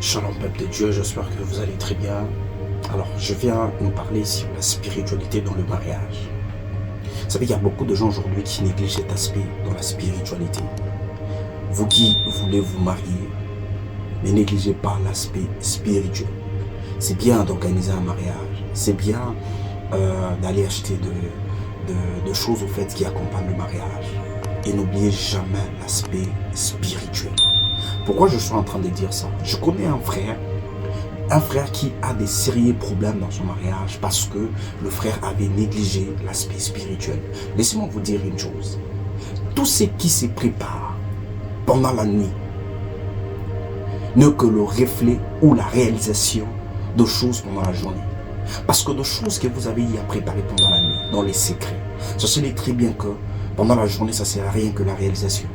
Shalom peuple de Dieu, j'espère que vous allez très bien. Alors, je viens nous parler sur la spiritualité dans le mariage. Vous savez, il y a beaucoup de gens aujourd'hui qui négligent cet aspect dans la spiritualité. Vous qui voulez vous marier, ne négligez pas l'aspect spirituel. C'est bien d'organiser un mariage, c'est bien d'aller acheter de choses au fait qui accompagnent le mariage. Et n'oubliez jamais l'aspect spirituel. Pourquoi je suis en train de dire ça? Je connais un frère qui a des sérieux problèmes dans son mariage parce que le frère avait négligé l'aspect spirituel. Laissez-moi vous dire une chose. Tout ce qui se prépare pendant la nuit n'est que le reflet ou la réalisation de choses pendant la journée. Parce que de choses que vous avez eu à préparer pendant la nuit, dans les secrets, sachez très bien que pendant la journée, ça ne sert à rien que la réalisation.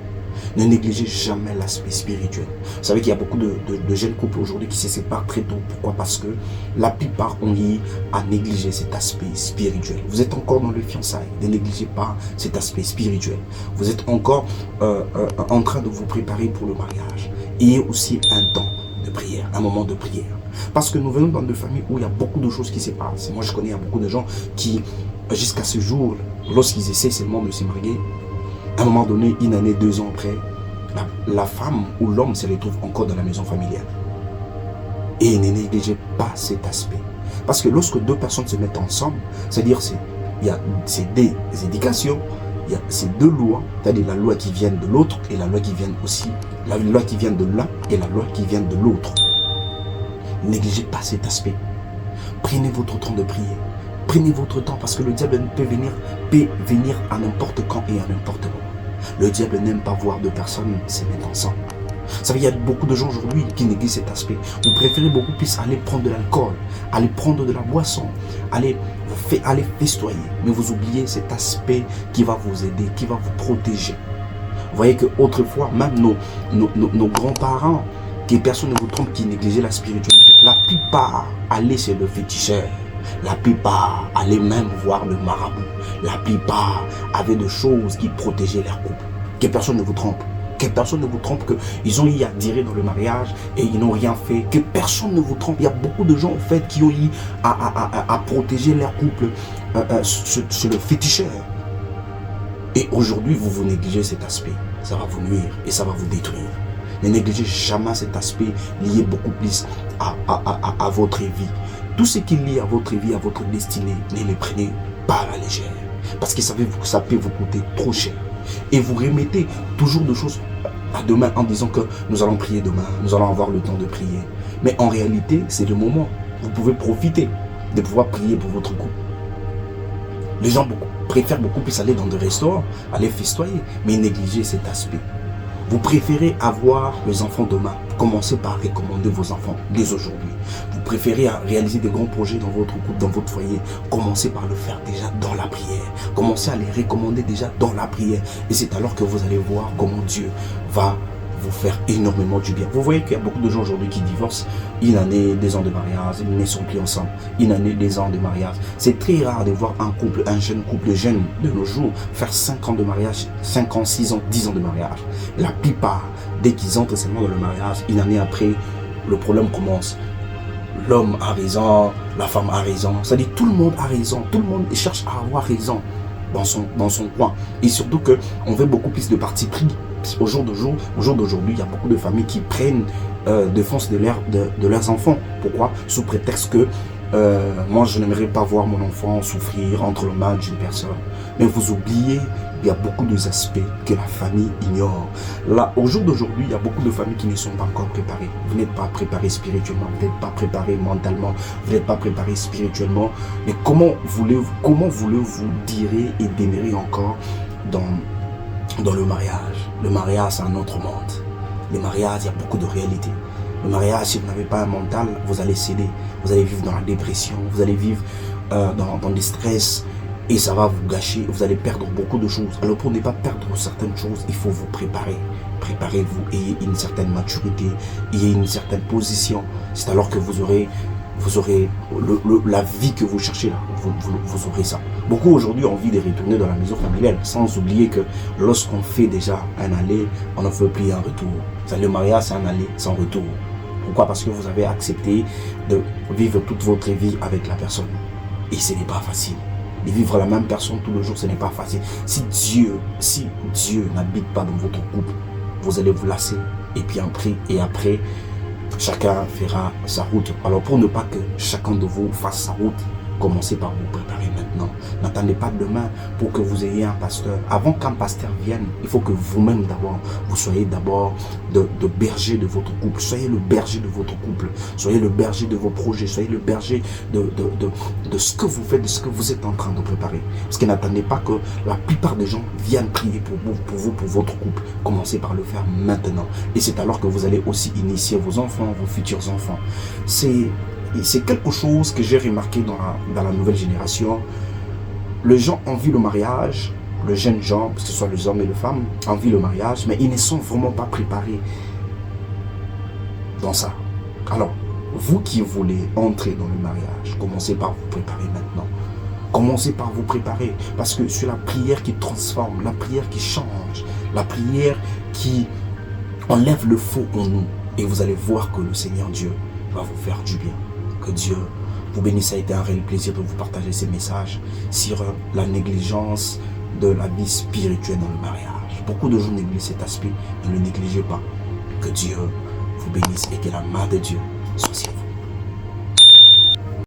Ne négligez jamais l'aspect spirituel. Vous savez qu'il y a beaucoup de jeunes couples aujourd'hui qui se séparent très tôt. Pourquoi? Parce que la plupart ont eu à négliger cet aspect spirituel. Vous êtes encore dans le fiançailles. Ne négligez pas cet aspect spirituel. Vous êtes encore en train de vous préparer pour le mariage. Ayez aussi un temps de prière, un moment de prière. Parce que nous venons dans des familles où il y a beaucoup de choses qui se passent. Moi, je connais beaucoup de gens qui, jusqu'à ce jour, lorsqu'ils essaient seulement de se marier, à un moment donné, une année, 2 ans après, la femme ou l'homme se retrouve encore dans la maison familiale. Et ne négligez pas cet aspect. Parce que lorsque deux personnes se mettent ensemble, c'est-à-dire il y a ces deux éducations, il y a ces deux lois, c'est-à-dire la loi qui vient de l'autre et la loi qui vient aussi, la loi qui vient de l'un et la loi qui vient de l'autre. Ne négligez pas cet aspect. Prenez votre temps de prier. Prenez votre temps parce que le diable peut venir à n'importe quand et à n'importe où. Le diable n'aime pas voir deux personnes se mettre ensemble. Vous savez, il y a beaucoup de gens aujourd'hui qui négligent cet aspect. Vous préférez beaucoup plus aller prendre de l'alcool, aller prendre de la boisson, aller festoyer. Mais vous oubliez cet aspect qui va vous aider, qui va vous protéger. Vous voyez qu'autrefois, même nos grands-parents, que personne ne vous trompe, qui négligeaient la spiritualité, la plupart allaient chez le féticheur. La plupart allaient même voir le marabout. La plupart avaient des choses qui protégeaient leur couple. Que personne ne vous trompe. Que personne ne vous trompe qu'ils ont eu à dire dans le mariage et ils n'ont rien fait. Que personne ne vous trompe. Il y a beaucoup de gens en fait qui ont eu à protéger leur couple sur le féticheur. Et aujourd'hui, vous négligez cet aspect. Ça va vous nuire et ça va vous détruire. Ne négligez jamais cet aspect lié beaucoup plus à votre vie. Tout ce qui est lié à votre vie, à votre destinée, ne les prenez pas à la légère. Parce que ça peut vous coûter trop cher. Et vous remettez toujours de choses à demain en disant que nous allons prier demain, nous allons avoir le temps de prier. Mais en réalité, c'est le moment. Vous pouvez profiter de pouvoir prier pour votre couple. Les gens préfèrent beaucoup plus aller dans des restaurants, aller festoyer, mais négliger cet aspect. Vous préférez avoir les enfants demain. Commencez par recommander vos enfants dès aujourd'hui. Vous préférez réaliser des grands projets dans votre couple, dans votre foyer. Commencez par le faire déjà dans la prière. Commencez à les recommander déjà dans la prière. Et c'est alors que vous allez voir comment Dieu va vous faire énormément du bien. Vous voyez qu'il y a beaucoup de gens aujourd'hui qui divorcent. Une année, 2 ans de mariage, ils ne sont plus ensemble. Une année, 2 ans de mariage. C'est très rare de voir un jeune couple jeune de nos jours, faire 5 ans de mariage, 5 ans, 6 ans, 10 ans de mariage. La plupart, dès qu'ils entrent seulement dans le mariage, une année après, le problème commence. L'homme a raison, la femme a raison. C'est-à-dire tout le monde a raison. Tout le monde cherche à avoir raison dans son coin. Et surtout qu'on veut beaucoup plus de parti pris. Au jour d'aujourd'hui, il y a beaucoup de familles qui prennent défense de leurs enfants. Pourquoi? Sous prétexte que moi, je n'aimerais pas voir mon enfant souffrir entre les mains d'une personne. Mais vous oubliez, il y a beaucoup d'aspects que la famille ignore. Là, au jour d'aujourd'hui, il y a beaucoup de familles qui ne sont pas encore préparées. Vous n'êtes pas préparés spirituellement, vous n'êtes pas préparés mentalement, vous n'êtes pas préparés spirituellement. Mais comment voulez-vous dire et demeurer encore dans le mariage? Le mariage, c'est un autre monde. Le mariage, il y a beaucoup de réalités. Le mariage, si vous n'avez pas un mental, vous allez céder. Vous allez vivre dans la dépression, vous allez vivre dans des stress et ça va vous gâcher. Vous allez perdre beaucoup de choses. Alors pour ne pas perdre certaines choses, il faut vous préparer. Préparez-vous, ayez une certaine maturité, ayez une certaine position. C'est alors que vous aurez la vie que vous cherchez là, vous aurez ça. Beaucoup aujourd'hui ont envie de retourner dans la maison familiale, sans oublier que lorsqu'on fait déjà un aller, on ne fait plus un retour. Le mariage, c'est un aller sans retour. Pourquoi? Parce que vous avez accepté de vivre toute votre vie avec la personne. Et ce n'est pas facile. De vivre la même personne tous les jours, ce n'est pas facile. Si Dieu n'habite pas dans votre couple, vous allez vous lasser. Et puis après, chacun fera sa route. Alors pour ne pas que chacun de vous fasse sa route, commencez par vous préparer maintenant. N'attendez pas demain pour que vous ayez un pasteur. Avant qu'un pasteur vienne, il faut que vous-même d'abord, vous soyez d'abord de berger de votre couple. Soyez le berger de votre couple. Soyez le berger de vos projets. Soyez le berger de ce que vous faites, de ce que vous êtes en train de préparer. Parce que n'attendez pas que la plupart des gens viennent prier pour vous, pour votre couple. Commencez par le faire maintenant. Et c'est alors que vous allez aussi initier vos enfants, vos futurs enfants. C'est quelque chose que j'ai remarqué dans la nouvelle génération. Les gens envient le mariage, les jeunes gens, que ce soit les hommes et les femmes, envient le mariage, mais ils ne sont vraiment pas préparés dans ça. Alors, vous qui voulez entrer dans le mariage, commencez par vous préparer maintenant. Commencez par vous préparer, parce que c'est la prière qui transforme, la prière qui change, la prière qui enlève le faux en nous. Et vous allez voir que le Seigneur Dieu va vous faire du bien. Que Dieu vous bénisse. Ça a été un réel plaisir de vous partager ces messages sur la négligence de la vie spirituelle dans le mariage. Beaucoup de gens négligent cet aspect. Ne le négligez pas. Que Dieu vous bénisse et que la main de Dieu soit sur vous.